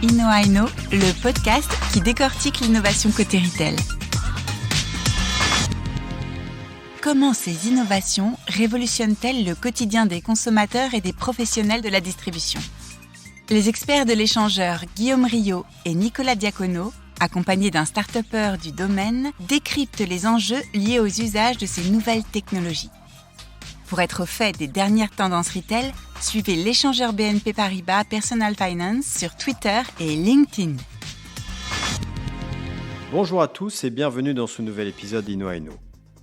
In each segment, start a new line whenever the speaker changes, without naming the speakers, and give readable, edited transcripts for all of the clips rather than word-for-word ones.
InnoIno, le podcast qui décortique l'innovation côté retail. Comment ces innovations révolutionnent-elles le quotidien des consommateurs et des professionnels de la distribution ? Les experts de l'échangeur Guillaume Riot et Nicolas Diacono, accompagnés d'un start-upper du domaine, décryptent les enjeux liés aux usages de ces nouvelles technologies. Pour être au fait des dernières tendances retail, suivez l'échangeur BNP Paribas Personal Finance sur Twitter et LinkedIn.
Bonjour à tous et bienvenue dans ce nouvel épisode d'InnoIno.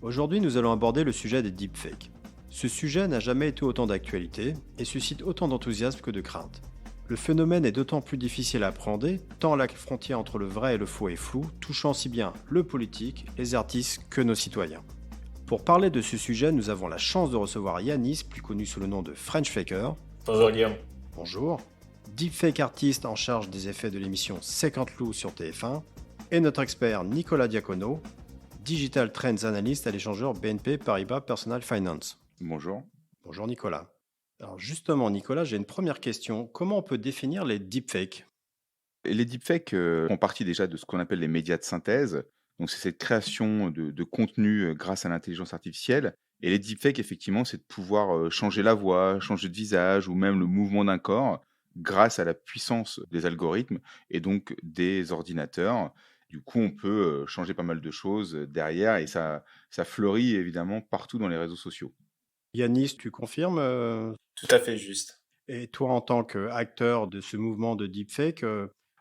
Aujourd'hui, nous allons aborder le sujet des deepfakes. Ce sujet n'a jamais été autant d'actualité et suscite autant d'enthousiasme que de crainte. Le phénomène est d'autant plus difficile à appréhender, tant la frontière entre le vrai et le faux est floue, touchant si bien le politique, les artistes que nos citoyens. Pour parler de ce sujet, nous avons la chance de recevoir Yanis, plus connu sous le nom de French Faker.
Bonjour Guillaume.
Bonjour. Deepfake artiste en charge des effets de l'émission 50 loups sur TF1. Et notre expert Nicolas Diacono, Digital Trends Analyst à l'échangeur BNP Paribas Personal Finance.
Bonjour.
Bonjour Nicolas. Alors justement Nicolas, j'ai une première question. Comment on peut définir les deepfakes ?
Les deepfakes font partie déjà de ce qu'on appelle les médias de synthèse. Donc c'est cette création de contenu grâce à l'intelligence artificielle. Et les deepfakes, effectivement, c'est de pouvoir changer la voix, changer de visage ou même le mouvement d'un corps grâce à la puissance des algorithmes et donc des ordinateurs. Du coup, on peut changer pas mal de choses derrière et ça fleurit évidemment partout dans les réseaux sociaux.
Yanis, tu confirmes
Tout à fait juste.
Et toi, en tant qu'acteur de ce mouvement de deepfake,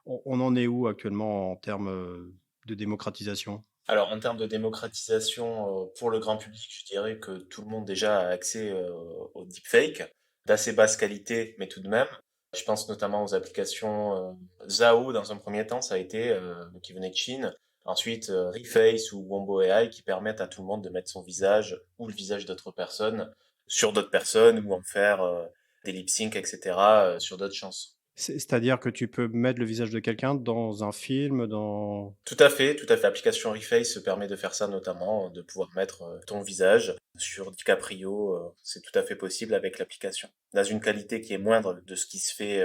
on en est où actuellement en termes de démocratisation ?
Alors en termes de démocratisation pour le grand public, je dirais que tout le monde déjà a accès au deepfake, d'assez basse qualité, mais tout de même. Je pense notamment aux applications Zao dans un premier temps, ça a été qui venait de Chine. Ensuite Reface ou Wombo AI qui permettent à tout le monde de mettre son visage ou le visage d'autres personnes sur d'autres personnes ou en faire des lip sync, etc. Sur d'autres chansons.
C'est-à-dire que tu peux mettre le visage de quelqu'un dans un film, dans...
Tout à fait, tout à fait. L'application Reface permet de faire ça notamment, de pouvoir mettre ton visage sur DiCaprio. C'est tout à fait possible avec l'application. Dans une qualité qui est moindre de ce qui se fait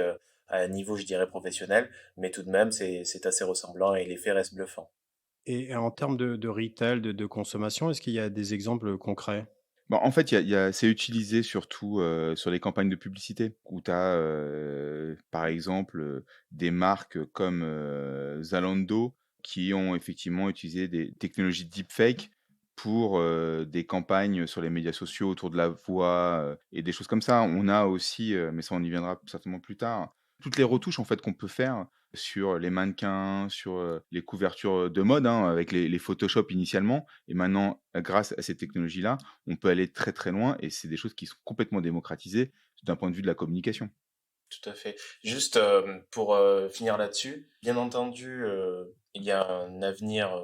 à un niveau, je dirais, professionnel, mais tout de même, c'est assez ressemblant et l'effet reste bluffant.
Et en termes de retail, de consommation, est-ce qu'il y a des exemples concrets ?
Bah, en fait, c'est utilisé surtout sur les campagnes de publicité où tu as, par exemple, des marques comme Zalando qui ont effectivement utilisé des technologies deepfake pour des campagnes sur les médias sociaux autour de la voix et des choses comme ça. On a aussi, mais ça on y viendra certainement plus tard, toutes les retouches en fait qu'on peut faire sur les mannequins, sur les couvertures de mode hein, avec les Photoshop initialement. Et maintenant, grâce à ces technologies-là, on peut aller très très loin et c'est des choses qui sont complètement démocratisées d'un point de vue de la communication.
Tout à fait. Juste pour finir là-dessus, bien entendu, il y a un avenir,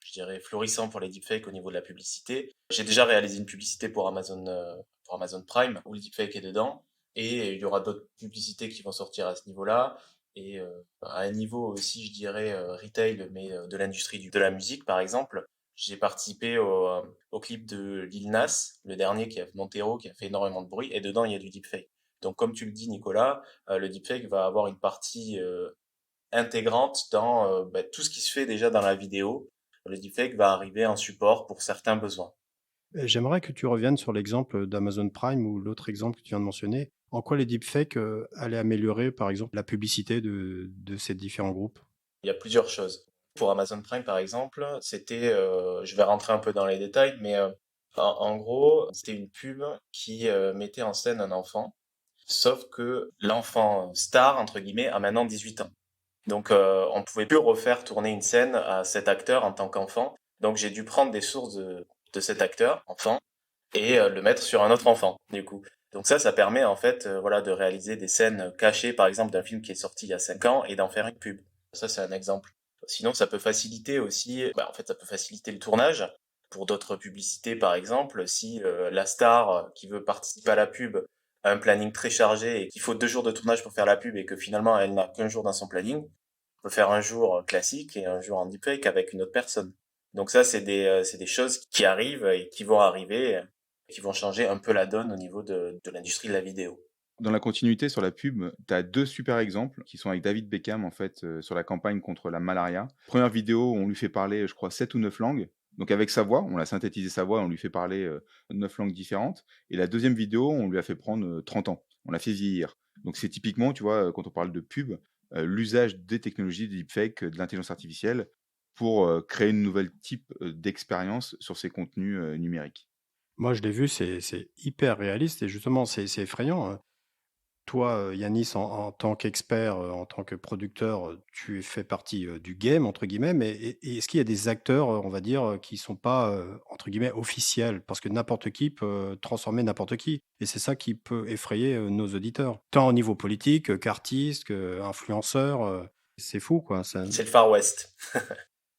je dirais, florissant pour les deepfakes au niveau de la publicité. J'ai déjà réalisé une publicité pour Amazon Prime, où le deepfake est dedans, et il y aura d'autres publicités qui vont sortir à ce niveau-là, et à un niveau aussi, je dirais, retail, mais de l'industrie de la musique, par exemple. J'ai participé au clip de Lil Nas, le dernier Montero, qui a fait énormément de bruit, et dedans, il y a du deepfake. Donc, comme tu le dis, Nicolas, le deepfake va avoir une partie intégrante dans tout ce qui se fait déjà dans la vidéo. Le deepfake va arriver en support pour certains besoins.
J'aimerais que tu reviennes sur l'exemple d'Amazon Prime ou l'autre exemple que tu viens de mentionner. En quoi les deepfakes allaient améliorer, par exemple, la publicité de ces différents groupes ?
Il y a plusieurs choses. Pour Amazon Prime, par exemple, c'était, je vais rentrer un peu dans les détails, mais en gros, c'était une pub qui mettait en scène un enfant, sauf que l'enfant star, entre guillemets, a maintenant 18 ans. Donc, on pouvait plus refaire tourner une scène à cet acteur en tant qu'enfant. Donc, j'ai dû prendre des sources de cet acteur, enfant, et le mettre sur un autre enfant, du coup. Donc ça permet en fait, voilà, de réaliser des scènes cachées, par exemple, d'un film qui est sorti il y a 5 ans et d'en faire une pub. Ça, c'est un exemple. Sinon, ça peut faciliter aussi, en fait, ça peut faciliter le tournage. Pour d'autres publicités, par exemple, si la star qui veut participer à la pub a un planning très chargé et qu'il faut 2 jours de tournage pour faire la pub et que finalement elle n'a qu'un jour dans son planning, on peut faire un jour classique et un jour en deepfake avec une autre personne. Donc ça, c'est des choses qui arrivent et qui vont arriver, qui vont changer un peu la donne au niveau de l'industrie de la vidéo.
Dans la continuité sur la pub, tu as 2 super exemples qui sont avec David Beckham, en fait, sur la campagne contre la malaria. Première vidéo, on lui fait parler, je crois 7 ou 9 langues. Donc avec sa voix, on a synthétisé sa voix, on lui fait parler, 9 langues différentes et la deuxième vidéo, on lui a fait prendre, 30 ans. On l'a fait vieillir. Donc c'est typiquement, tu vois, quand on parle de pub, l'usage des technologies de deepfake, de l'intelligence artificielle pour, créer une nouvelle type, d'expérience sur ces contenus, numériques.
Moi, je l'ai vu, c'est hyper réaliste et justement, c'est effrayant, Toi, Yanis, en tant qu'expert, en tant que producteur, tu fais partie, du «game» entre guillemets, mais est-ce qu'il y a des acteurs, on va dire, qui sont pas, entre guillemets «officiels»? Parce que n'importe qui peut transformer n'importe qui et c'est ça qui peut effrayer, nos auditeurs. Tant au niveau politique, qu'artiste, qu'influenceur, c'est fou quoi, ça
C'est le Far West.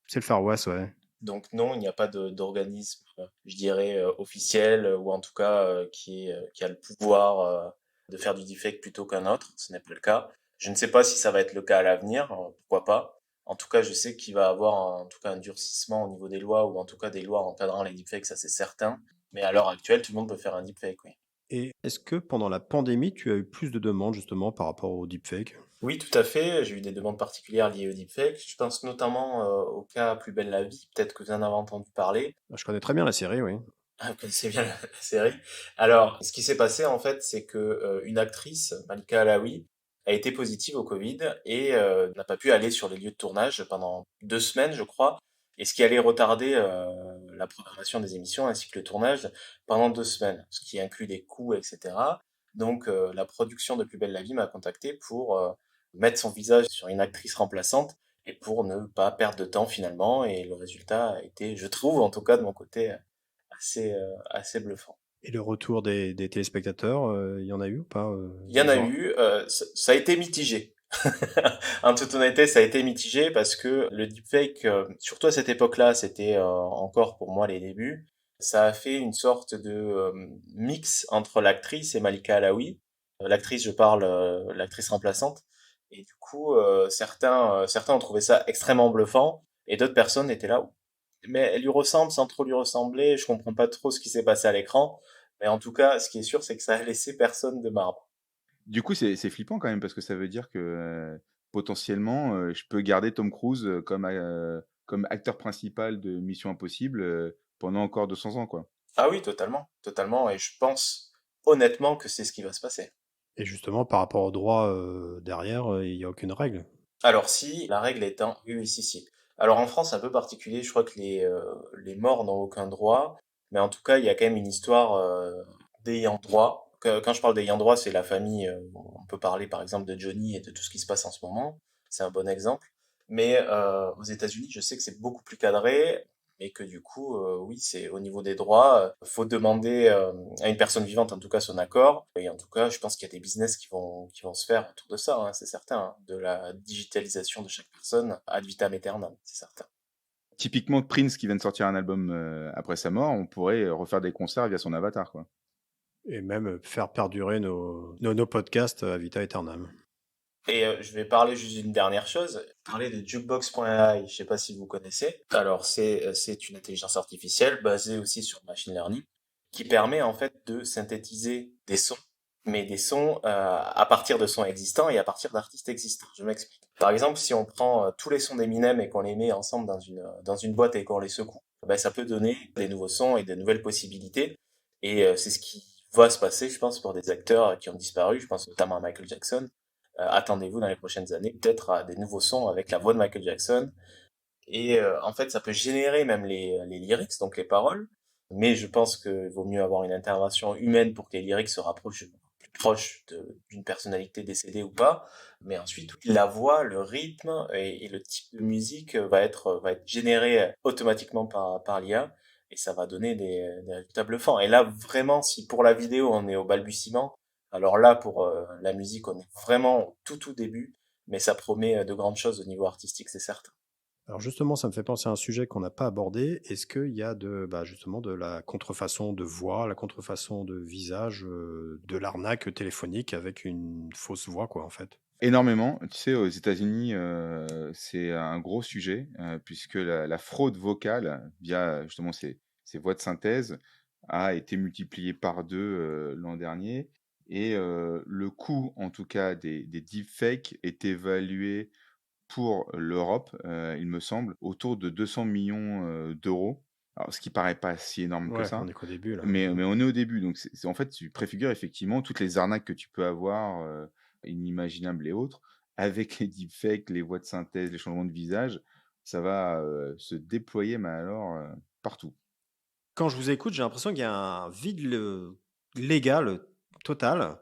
c'est le Far West, ouais.
Donc non, il n'y a pas d'organisme, je dirais, officiel, ou en tout cas qui a le pouvoir de faire du deepfake plutôt qu'un autre. Ce n'est pas le cas. Je ne sais pas si ça va être le cas à l'avenir, pourquoi pas. En tout cas, je sais qu'il va y avoir en tout cas un durcissement au niveau des lois, ou en tout cas des lois encadrant les deepfakes, ça c'est certain. Mais à l'heure actuelle, tout le monde peut faire un deepfake, oui.
Et est-ce que pendant la pandémie, tu as eu plus de demandes justement par rapport au deepfake?
Oui, tout à fait. J'ai eu des demandes particulières liées au deepfake. Je pense notamment au cas Plus belle la vie. Peut-être que vous en avez entendu parler.
Je connais très bien la série, oui.
Ah, vous connaissez bien la série. Alors, ce qui s'est passé en fait, c'est que une actrice, Malika Alaoui, a été positive au Covid et n'a pas pu aller sur les lieux de tournage pendant 2 semaines, je crois. Et ce qui allait retarder la programmation des émissions ainsi que le tournage pendant 2 semaines, ce qui inclut des coûts, etc. Donc, la production de Plus belle la vie m'a contacté pour mettre son visage sur une actrice remplaçante et pour ne pas perdre de temps finalement. Et le résultat a été, je trouve, en tout cas de mon côté, assez bluffant.
Et le retour des téléspectateurs, il y en a eu ou pas,
Il y en a
genre?
eu, ça a été mitigé. En toute honnêteté, ça a été mitigé parce que le deepfake, surtout à cette époque-là, c'était encore pour moi les débuts. Ça a fait une sorte de mix entre l'actrice et Malika Alaoui. L'actrice, je parle, l'actrice remplaçante. Et du coup, certains ont trouvé ça extrêmement bluffant, et d'autres personnes étaient là. Mais elle lui ressemble sans trop lui ressembler. Je comprends pas trop ce qui s'est passé à l'écran. Mais en tout cas, ce qui est sûr, c'est que ça a laissé personne de marbre.
Du coup, c'est flippant quand même parce que ça veut dire que, potentiellement, je peux garder Tom Cruise, comme acteur principal de Mission Impossible, pendant encore 200 ans, quoi.
Ah oui, totalement, totalement. Et je pense honnêtement que c'est ce qui va se passer.
Et justement, par rapport au droit, derrière, il y a aucune règle?
Alors si, la règle étant, oui, oui, si, si. Alors en France, c'est un peu particulier. Je crois que les morts n'ont aucun droit. Mais en tout cas, il y a quand même une histoire d'ayant droit. Quand je parle d'ayant droit, c'est la famille. On peut parler par exemple de Johnny et de tout ce qui se passe en ce moment. C'est un bon exemple. Mais aux États-Unis, je sais que c'est beaucoup plus cadré. Et que du coup, oui, c'est au niveau des droits, faut demander à une personne vivante, en tout cas, son accord. Et en tout cas, je pense qu'il y a des business qui vont se faire autour de ça, hein, c'est certain, hein, de la digitalisation de chaque personne ad vitam aeternam, c'est certain.
Typiquement, Prince qui vient de sortir un album, après sa mort, on pourrait, refaire des concerts via son avatar, quoi.
Et même, faire perdurer nos podcasts, à vita aeternam.
Et je vais parler juste d'une dernière chose, parler de Jukebox.ai, je sais pas si vous connaissez. Alors c'est une intelligence artificielle basée aussi sur machine learning qui permet en fait de synthétiser des sons, mais des sons à partir de sons existants et à partir d'artistes existants. Je m'explique. Par exemple, si on prend tous les sons d'Eminem et qu'on les met ensemble dans une boîte et qu'on les secoue, ben ça peut donner des nouveaux sons et de nouvelles possibilités. Et c'est ce qui va se passer, je pense, pour des acteurs qui ont disparu. Je pense notamment à Michael Jackson. Attendez-vous dans les prochaines années peut-être à des nouveaux sons avec la voix de Michael Jackson. Et en fait, ça peut générer même les lyrics, donc les paroles. Mais je pense qu'il vaut mieux avoir une intervention humaine pour que les lyrics se rapprochent plus proches d'une personnalité décédée ou pas. Mais ensuite, oui, la voix, le rythme et le type de musique va être généré automatiquement par l'IA. Et ça va donner des résultats bluffants. Et là, vraiment, si pour la vidéo, on est au balbutiement, alors là, pour la musique, on est vraiment au tout début. Mais ça promet de grandes choses au niveau artistique, c'est certain.
Alors justement, ça me fait penser à un sujet qu'on n'a pas abordé. Est-ce qu'il y a justement de la contrefaçon de voix, la contrefaçon de visage, de l'arnaque téléphonique avec une fausse voix quoi, en fait?
Énormément. Tu sais, aux États-Unis, c'est un gros sujet, puisque la fraude vocale via, justement ces voix de synthèse a été multipliée par 2 l'an dernier et le coût, en tout cas, des deepfakes est évalué pour l'Europe, il me semble, autour de 200 millions d'euros. Alors ce qui paraît pas si énorme que
Ouais, on
ça,
est qu'au début là.
mais on est au début, donc en fait, tu préfigures effectivement toutes les arnaques que tu peux avoir, inimaginables et autres, avec les deepfakes, les voix de synthèse, les changements de visage, ça va, se déployer, mais alors, partout.
Quand je vous écoute, j'ai l'impression qu'il y a un vide légal total.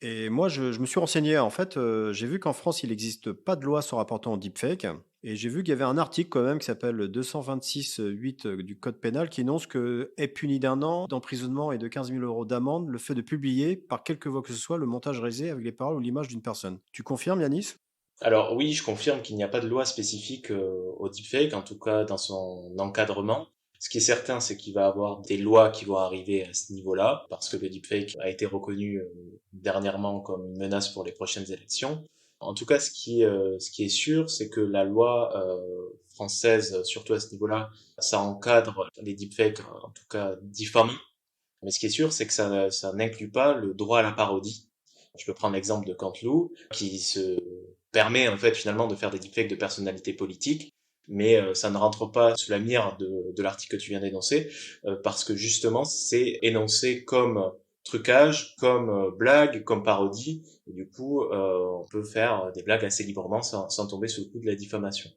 Et moi, je me suis renseigné. En fait, j'ai vu qu'en France, il n'existe pas de loi se rapportant au deepfake. Et j'ai vu qu'il y avait un article quand même qui s'appelle 226.8 du Code pénal qui énonce que est puni d'un an d'emprisonnement et de 15 000 euros d'amende le fait de publier par quelque voie que ce soit le montage réalisé avec les paroles ou l'image d'une personne. Tu confirmes, Yanis?
Alors oui, je confirme qu'il n'y a pas de loi spécifique au deepfake, en tout cas dans son encadrement. Ce qui est certain, c'est qu'il va y avoir des lois qui vont arriver à ce niveau-là, parce que le deepfake a été reconnu dernièrement comme une menace pour les prochaines élections. En tout cas, ce qui est sûr, c'est que la loi française, surtout à ce niveau-là, ça encadre les deepfakes, en tout cas diffamants. Mais ce qui est sûr, c'est que ça n'inclut pas le droit à la parodie. Je peux prendre l'exemple de Canteloup, qui se permet en fait finalement de faire des deepfakes de personnalités politiques, mais ça ne rentre pas sous la mire de l'article que tu viens d'énoncer, parce que justement c'est énoncé comme trucage, comme blague, comme parodie, et du coup on peut faire des blagues assez librement sans tomber sous le coup de la diffamation.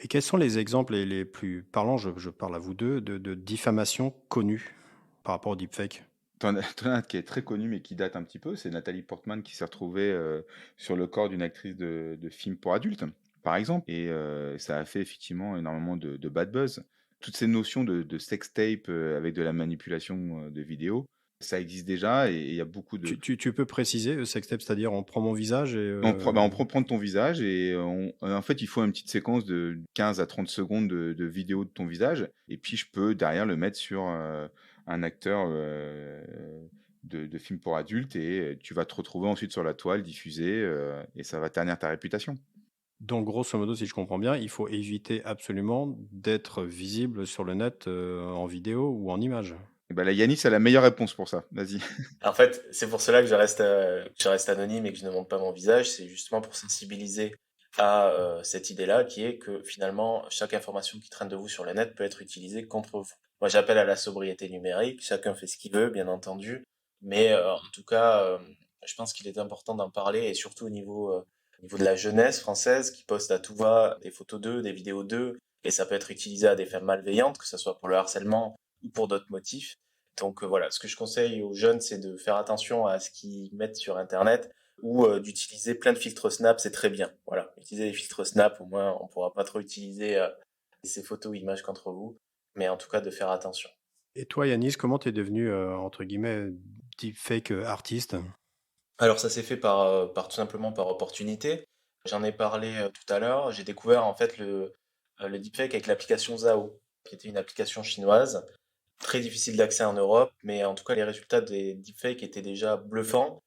Et quels sont les exemples les plus parlants, je parle à vous deux, de diffamation connue par rapport au deepfake?
Tu en as un qui est très connu, mais qui date un petit peu, c'est Nathalie Portman qui s'est retrouvée, sur le corps d'une actrice de film pour adultes, par exemple, et ça a fait effectivement énormément de bad buzz. Toutes ces notions de sextape, avec de la manipulation, de vidéos, ça existe déjà, et il y a beaucoup de.
Tu peux préciser, sextape, c'est-à-dire on prend mon visage et
On prend prendre ton visage, et en fait, il faut une petite séquence de 15 à 30 secondes de vidéo de ton visage, et puis je peux derrière le mettre sur, un acteur, de film pour adultes, et tu vas te retrouver ensuite sur la toile diffusée, et ça va ternir ta réputation.
donc grosso modo, si je comprends bien, il faut éviter absolument d'être visible sur le net, en vidéo ou en image?
Et bah, là, Yanis a la meilleure réponse pour ça. Vas-y.
En fait, c'est pour cela que je reste anonyme et que je ne montre pas mon visage. C'est justement pour sensibiliser à cette idée-là, qui est que finalement, chaque information qui traîne de vous sur le net peut être utilisée contre vous. Moi, j'appelle à la sobriété numérique. Chacun fait ce qu'il veut, bien entendu. Mais en tout cas, je pense qu'il est important d'en parler, et surtout au niveau de la jeunesse française qui poste à tout va des photos d'eux, des vidéos d'eux, et ça peut être utilisé à des fins malveillantes, que ce soit pour le harcèlement ou pour d'autres motifs. Donc voilà, ce que je conseille aux jeunes, c'est de faire attention à ce qu'ils mettent sur Internet, ou d'utiliser plein de filtres Snap, c'est très bien. Voilà, utiliser les filtres Snap, au moins on pourra pas trop utiliser ces photos ou images contre vous, mais en tout cas de faire attention.
Et toi, Yanis, comment t'es devenu, entre guillemets, deepfake, artiste?
Alors ça s'est fait par tout simplement par opportunité. J'en ai parlé tout à l'heure. J'ai découvert en fait le deepfake avec l'application Zao, qui était une application chinoise, très difficile d'accès en Europe, mais en tout cas les résultats des deepfakes étaient déjà bluffants,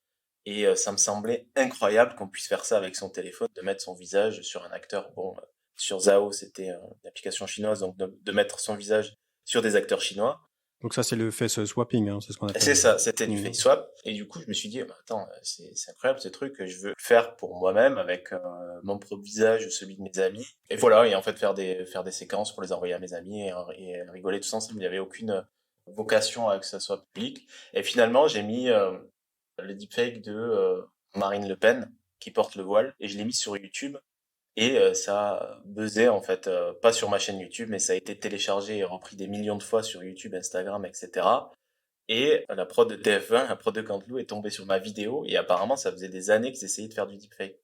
et ça me semblait incroyable qu'on puisse faire ça avec son téléphone, de mettre son visage sur un acteur. Bon, sur Zao c'était une application chinoise, donc de mettre son visage sur des acteurs chinois.
Donc ça, c'est le face swapping, hein, c'est ce qu'on appelle.
C'est ça, c'était du
Mmh.
face swap. Et du coup, je me suis dit, bah, attends, c'est incroyable ce truc, je veux le faire pour moi-même avec mon propre visage ou celui de mes amis. Et voilà, et en fait faire des séquences pour les envoyer à mes amis, et rigoler tous ensemble. Il n'y avait aucune vocation à que ça soit public. Et finalement, j'ai mis le deepfake de Marine Le Pen qui porte le voile, et je l'ai mis sur YouTube. Et ça a buzzé en fait, pas sur ma chaîne YouTube, mais ça a été téléchargé et repris des millions de fois sur YouTube, Instagram, etc. Et la prod de TF1, la prod de Canteloup est tombée sur ma vidéo, et apparemment ça faisait des années qu'ils essayaient de faire du deepfake.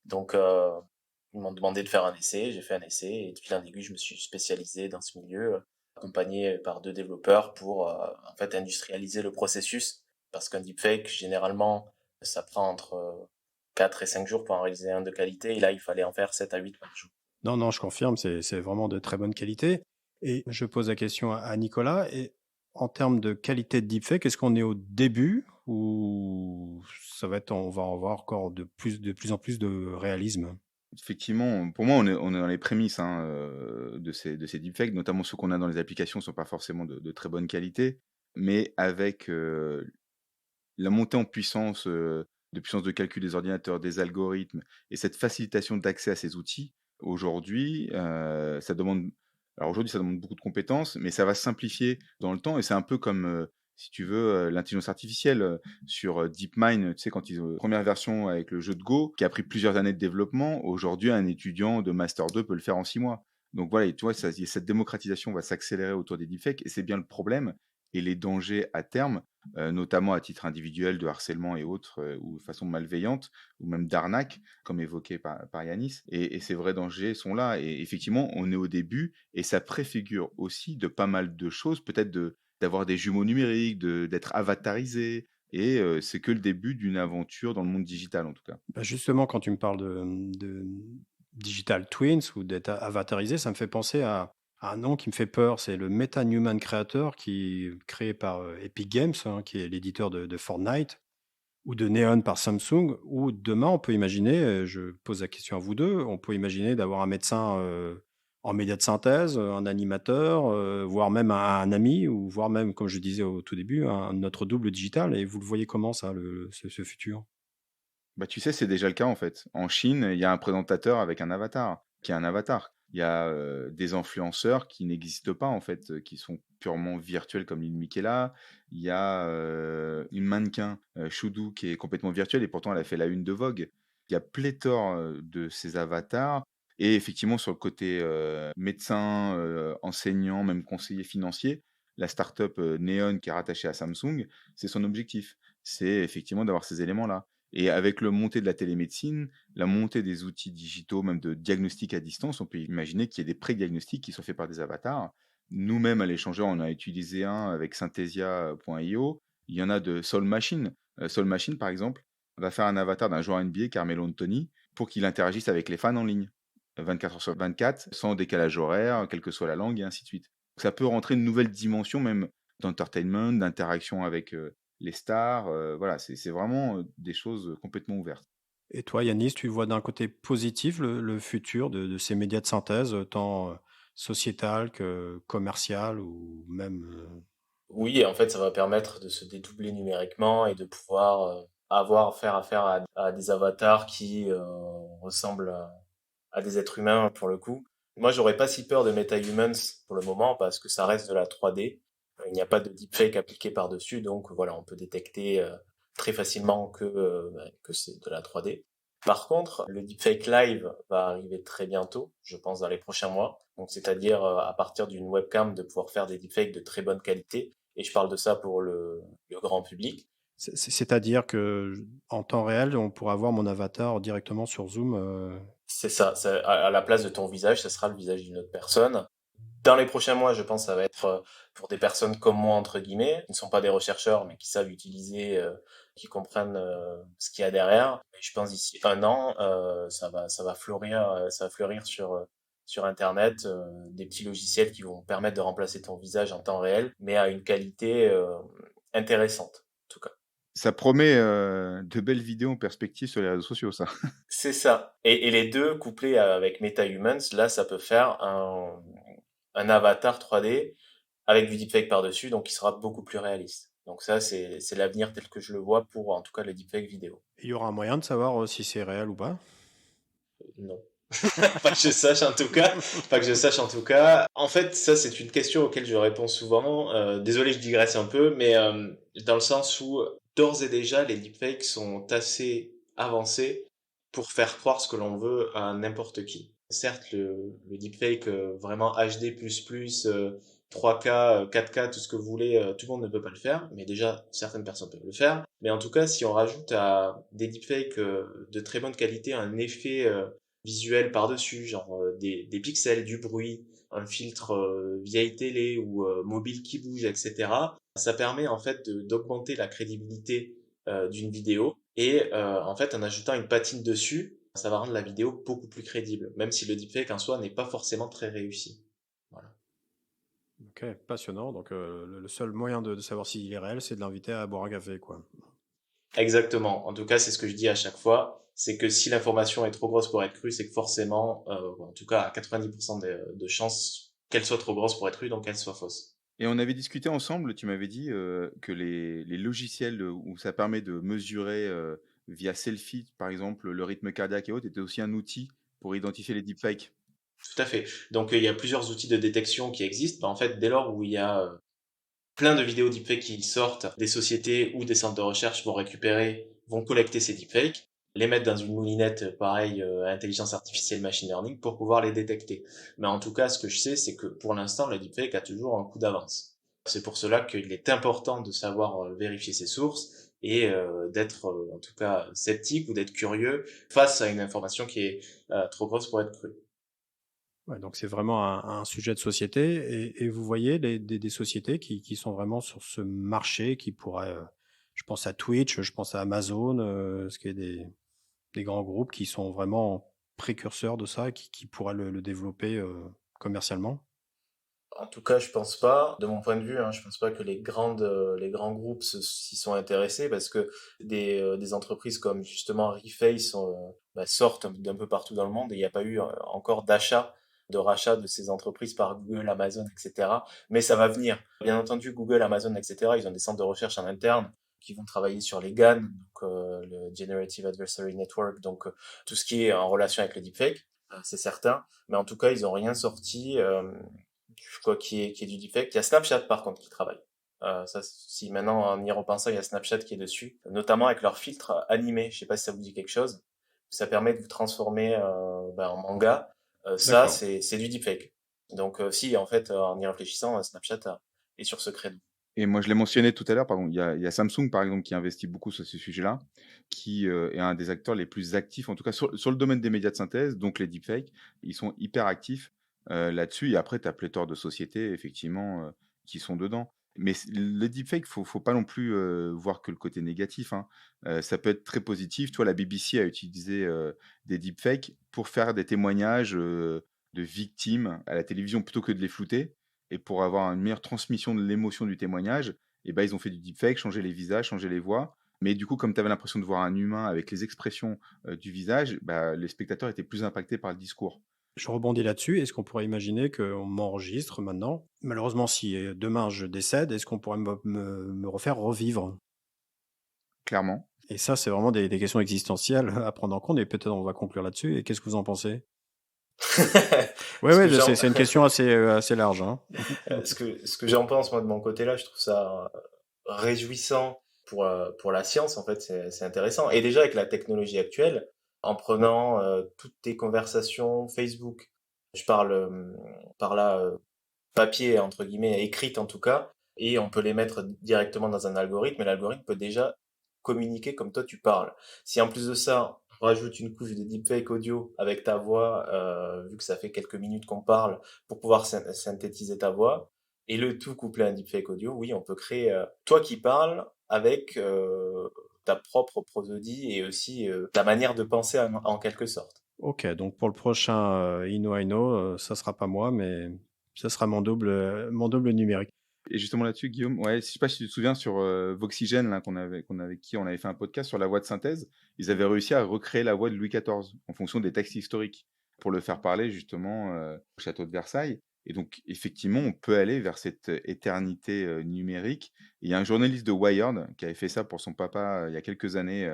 Donc ils m'ont demandé de faire un essai, j'ai fait un essai, et de fil en aiguille je me suis spécialisé dans ce milieu, accompagné par deux développeurs pour en fait industrialiser le processus, parce qu'un deepfake généralement ça prend entre 4 et 5 jours pour en réaliser un de qualité, et là il fallait en faire 7 à 8 par jour.
Non, non, je confirme, c'est vraiment de très bonne qualité. Et je pose la question à Nicolas. Et en termes de qualité de deepfake, est-ce qu'on est au début ou ça va être, on va avoir encore de plus en plus de réalisme?
Effectivement, pour moi, on est dans les prémices, hein, de ces deepfakes, notamment ceux qu'on a dans les applications sont pas forcément de très bonne qualité, mais avec, la montée en puissance, de puissance de calcul des ordinateurs, des algorithmes et cette facilitation d'accès à ces outils, aujourd'hui, ça demande alors aujourd'hui, ça demande beaucoup de compétences, mais ça va simplifier dans le temps et c'est un peu comme, si tu veux, l'intelligence artificielle, sur, DeepMind, tu sais, quand ils ont première version avec le jeu de Go, qui a pris plusieurs années de développement. Aujourd'hui, un étudiant de master 2 peut le faire en 6 mois. Donc voilà et tu vois, ça cette démocratisation va s'accélérer autour des deepfakes et c'est bien le problème et les dangers à terme, notamment à titre individuel de harcèlement et autres, ou de façon malveillante ou même d'arnaque, comme évoqué par Yanis et ces vrais dangers sont là et effectivement, on est au début et ça préfigure aussi de pas mal de choses, peut-être d'avoir des jumeaux numériques, d'être avatarisé et c'est que le début d'une aventure dans le monde digital, en tout cas.
Bah, justement, quand tu me parles de digital twins ou d'être avatarisé, ça me fait penser à un nom qui me fait peur. C'est le Meta Human Creator qui est créé par Epic Games, hein, qui est l'éditeur de Fortnite, ou de Neon par Samsung, où demain, on peut imaginer, je pose la question à vous deux, on peut imaginer d'avoir un médecin en média de synthèse, un animateur, voire même un ami, ou voire même, comme je disais au tout début, notre double digital. Et vous le voyez comment ça, ce futur?
Bah, tu sais, c'est déjà le cas, en fait. En Chine, il y a un présentateur avec un avatar, qui est un avatar. Il y a, des influenceurs qui n'existent pas, en fait, qui sont purement virtuels comme Lil Miquela. Il y a, une mannequin, Choudou, qui est complètement virtuelle et pourtant elle a fait la une de Vogue. Il y a pléthore, de ces avatars et effectivement sur le côté, médecin, enseignant, même conseiller financier, la start-up, Neon qui est rattachée à Samsung, c'est son objectif. C'est effectivement d'avoir ces éléments-là. Et avec le montée de la télémédecine, la montée des outils digitaux, même de diagnostic à distance, on peut imaginer qu'il y ait des pré-diagnostics qui sont faits par des avatars. Nous-mêmes, à l'échangeur, on a utilisé un avec Synthesia.io. Il y en a de Soul Machine. Soul Machine, par exemple, va faire un avatar d'un joueur NBA, Carmelo Anthony, pour qu'il interagisse avec les fans en ligne, 24 heures sur 24, sans décalage horaire, quelle que soit la langue, et ainsi de suite. Ça peut rentrer une nouvelle dimension, même d'entertainment, d'interaction avec les stars. Voilà, c'est vraiment des choses complètement ouvertes.
Et toi, Yanis, tu vois d'un côté positif le futur de ces médias de synthèse, tant sociétal que commercial ou même...
Oui, en fait, ça va permettre de se dédoubler numériquement et de pouvoir faire affaire à des avatars qui ressemblent à des êtres humains pour le coup. Moi, j'aurais pas si peur de MetaHumans pour le moment parce que ça reste de la 3D. Il n'y a pas de deepfake appliqué par-dessus, donc voilà, on peut détecter très facilement que c'est de la 3D. Par contre, le deepfake live va arriver très bientôt, je pense dans les prochains mois. Donc, c'est-à-dire à partir d'une webcam de pouvoir faire des deepfakes de très bonne qualité. Et je parle de ça pour le grand public.
C'est-à-dire que en temps réel, on pourra voir mon avatar directement sur Zoom.
C'est ça, à la place de ton visage, ça sera le visage d'une autre personne. Dans les prochains mois, je pense que ça va être pour des personnes comme moi, entre guillemets, qui ne sont pas des chercheurs, mais qui savent utiliser, qui comprennent ce qu'il y a derrière. Et je pense d'ici un an, ça va fleurir sur Internet, des petits logiciels qui vont permettre de remplacer ton visage en temps réel, mais à une qualité intéressante, en tout cas.
Ça promet de belles vidéos en perspective sur les réseaux sociaux, ça.
C'est ça. Et les deux couplés avec MetaHumans, là, ça peut faire un avatar 3D avec du deepfake par-dessus, donc qui sera beaucoup plus réaliste. Donc ça, c'est l'avenir tel que je le vois pour, en tout cas, le deepfake vidéo.
Il y aura un moyen de savoir si c'est réel ou pas?
Non. Pas que je sache en tout cas. Pas que je sache en tout cas. En fait, ça, c'est une question auquel je réponds souvent. Désolé, je digresse un peu, mais dans le sens où, d'ores et déjà, les deepfakes sont assez avancés pour faire croire ce que l'on veut à n'importe qui. Certes, le deepfake vraiment HD++, 3K, 4K, tout ce que vous voulez, tout le monde ne peut pas le faire, mais déjà, certaines personnes peuvent le faire. Mais en tout cas, si on rajoute à des deepfakes de très bonne qualité un effet visuel par-dessus, genre des pixels, du bruit, un filtre vieille télé ou mobile qui bouge, etc. Ça permet en fait d'augmenter la crédibilité d'une vidéo et en fait en ajoutant une patine dessus, ça va rendre la vidéo beaucoup plus crédible, même si le deepfake en soi n'est pas forcément très réussi. Voilà.
Ok, passionnant. Donc le seul moyen de savoir s'il est réel, c'est de l'inviter à boire un café, quoi.
Exactement. En tout cas, c'est ce que je dis à chaque fois. C'est que si l'information est trop grosse pour être crue, c'est que forcément, en tout cas à 90% de chances qu'elle soit trop grosse pour être crue, donc qu'elle soit fausse.
Et on avait discuté ensemble, tu m'avais dit, que les logiciels, où ça permet de mesurer, via selfie, par exemple, le rythme cardiaque et autres, étaient aussi un outil pour identifier les deepfakes.
Tout à fait. Donc, il y a plusieurs outils de détection qui existent. En fait, dès lors où il y a plein de vidéos deepfakes qui sortent, des sociétés ou des centres de recherche vont collecter ces deepfakes, les mettre dans une moulinette, pareil, intelligence artificielle, machine learning, pour pouvoir les détecter. Mais en tout cas, ce que je sais, c'est que pour l'instant, le deepfake a toujours un coup d'avance. C'est pour cela qu'il est important de savoir vérifier ses sources et d'être, en tout cas, sceptique ou d'être curieux face à une information qui est trop grosse pour être crue.
Ouais, donc c'est vraiment un sujet de société et vous voyez des sociétés qui sont vraiment sur ce marché qui pourraient, je pense à Twitch, je pense à Amazon, ce qui est des grands groupes qui sont vraiment précurseurs de ça, qui pourraient le développer commercialement.
En tout cas, je pense pas, de mon point de vue, je pense pas que les grands groupes s'y sont intéressés parce que des entreprises comme justement Reface sortent d'un peu partout dans le monde et il n'y a pas eu encore de rachat de ces entreprises par Google, Amazon, etc. Mais ça va venir. Bien entendu, Google, Amazon, etc., ils ont des centres de recherche en interne qui vont travailler sur les GAN, donc le Generative Adversary Network, donc tout ce qui est en relation avec le deepfake, c'est certain. Mais en tout cas, ils n'ont rien sorti, je crois, qui est du deepfake. Il y a Snapchat, par contre, qui travaille. Ça, si maintenant, en y repensant, il y a Snapchat qui est dessus, notamment avec leur filtre animé. Je sais pas si ça vous dit quelque chose. Ça permet de vous transformer en manga. Ça, c'est du deepfake. Donc, si, en fait, en y réfléchissant, Snapchat est sur ce créneau.
Et moi, je l'ai mentionné tout à l'heure, pardon, il y a Samsung, par exemple, qui investit beaucoup sur ce sujet-là, qui est un des acteurs les plus actifs, en tout cas sur le domaine des médias de synthèse, donc les deepfakes. Ils sont hyper actifs là-dessus. Et après, tu as pléthore de sociétés, effectivement, qui sont dedans. Mais le deepfake, faut pas non plus voir que le côté négatif. Ça peut être très positif. Toi, la BBC a utilisé des deepfakes pour faire des témoignages de victimes à la télévision plutôt que de les flouter. Et pour avoir une meilleure transmission de l'émotion du témoignage, ils ont fait du deepfake, changé les visages, changé les voix. Mais du coup, comme tu avais l'impression de voir un humain avec les expressions du visage, les spectateurs étaient plus impactés par le discours.
Je rebondis là-dessus. Est-ce qu'on pourrait imaginer qu'on m'enregistre maintenant? Malheureusement, si demain je décède, est-ce qu'on pourrait me refaire revivre?
Clairement.
Et ça, c'est vraiment des questions existentielles à prendre en compte. Et peut-être on va conclure là-dessus. Et qu'est-ce que vous en pensez? Oui, c'est une question assez large.
Ce que j'en pense, moi, de mon côté là, je trouve ça réjouissant pour la science, en fait, c'est intéressant. Et déjà, avec la technologie actuelle, en prenant toutes tes conversations Facebook, je parle par là papier, entre guillemets, écrites en tout cas, et on peut les mettre directement dans un algorithme, et l'algorithme peut déjà communiquer comme toi tu parles. Si en plus de ça, on rajoute une couche de deepfake audio avec ta voix, vu que ça fait quelques minutes qu'on parle, pour pouvoir synthétiser ta voix, et le tout couplé à un deepfake audio, oui, on peut créer toi qui parles avec ta propre prosodie et aussi ta manière de penser en quelque sorte.
Ok, donc pour le prochain Ino, ça sera pas moi, mais ça sera mon double numérique.
Et justement là-dessus, Guillaume, je sais pas si tu te souviens sur Voxygène, là, on avait fait un podcast sur la voix de synthèse. Ils avaient réussi à recréer la voix de Louis XIV en fonction des textes historiques pour le faire parler justement au château de Versailles. Et donc, effectivement, on peut aller vers cette éternité numérique. Et il y a un journaliste de Wired qui avait fait ça pour son papa il y a quelques années.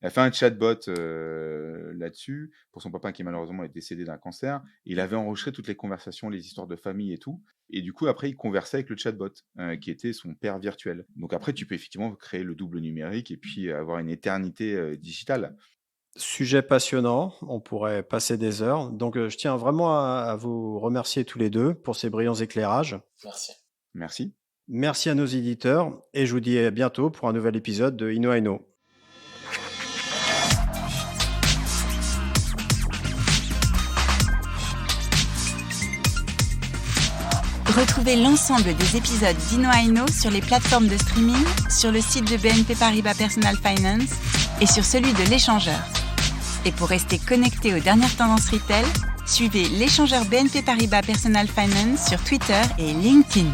Il a fait un chatbot là-dessus pour son papa qui malheureusement est décédé d'un cancer. Il avait enregistré toutes les conversations, les histoires de famille et tout. Et du coup, après, il conversait avec le chatbot qui était son père virtuel. Donc après, tu peux effectivement créer le double numérique et puis avoir une éternité digitale.
Sujet passionnant, on pourrait passer des heures. Donc, je tiens vraiment à vous remercier tous les deux pour ces brillants éclairages.
Merci.
Merci à nos éditeurs et je vous dis à bientôt pour un nouvel épisode de Ino.
Retrouvez l'ensemble des épisodes d'Ino sur les plateformes de streaming, sur le site de BNP Paribas Personal Finance et sur celui de l'échangeur. Et pour rester connecté aux dernières tendances retail, suivez l'échangeur BNP Paribas Personal Finance sur Twitter et LinkedIn.